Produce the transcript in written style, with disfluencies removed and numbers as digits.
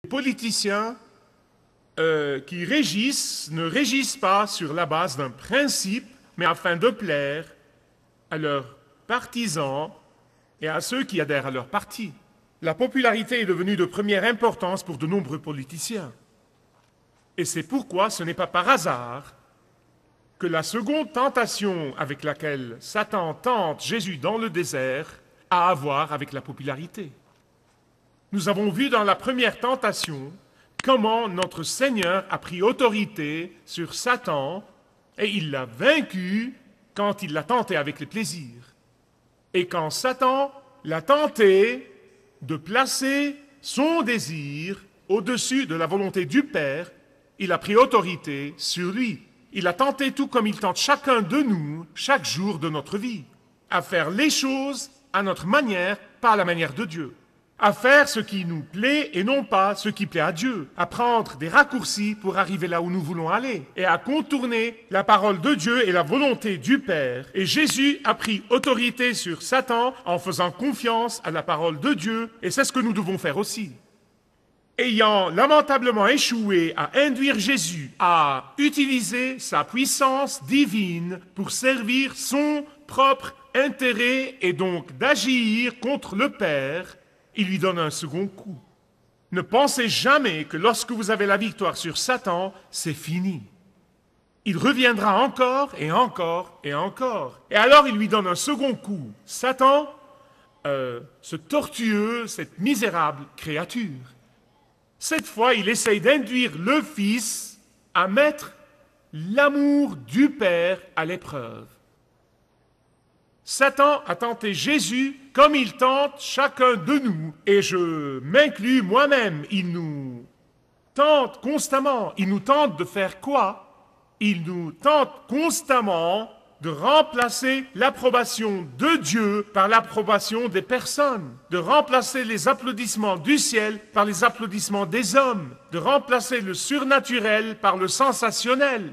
politiciens qui ne régissent pas sur la base d'un principe, mais afin de plaire à leurs partisans et à ceux qui adhèrent à leur parti. La popularité est devenue de première importance pour de nombreux politiciens. Et c'est pourquoi ce n'est pas par hasard que la seconde tentation avec laquelle Satan tente Jésus dans le désert a à voir avec la popularité. Nous avons vu dans la première tentation comment notre Seigneur a pris autorité sur Satan et il l'a vaincu quand il l'a tenté avec les plaisirs. Et quand Satan l'a tenté de placer son désir au-dessus de la volonté du Père, il a pris autorité sur lui. Il a tenté tout comme il tente chacun de nous, chaque jour de notre vie, à faire les choses à notre manière, pas à la manière de Dieu. À faire ce qui nous plaît et non pas ce qui plaît à Dieu. À prendre des raccourcis pour arriver là où nous voulons aller. Et à contourner la parole de Dieu et la volonté du Père. Et Jésus a pris autorité sur Satan en faisant confiance à la parole de Dieu. Et c'est ce que nous devons faire aussi. Ayant lamentablement échoué à induire Jésus à utiliser sa puissance divine pour servir son propre intérêt et donc d'agir contre le Père, il lui donne un second coup. Ne pensez jamais que lorsque vous avez la victoire sur Satan, c'est fini. Il reviendra encore et encore et encore. Et alors il lui donne un second coup. Satan, ce tortueux, cette misérable créature. Cette fois, il essaye d'induire le Fils à mettre l'amour du Père à l'épreuve. Satan a tenté Jésus comme il tente chacun de nous, et je m'inclus moi-même. Il nous tente constamment. Il nous tente de faire quoi? Il nous tente constamment de remplacer l'approbation de Dieu par l'approbation des personnes, de remplacer les applaudissements du ciel par les applaudissements des hommes, de remplacer le surnaturel par le sensationnel,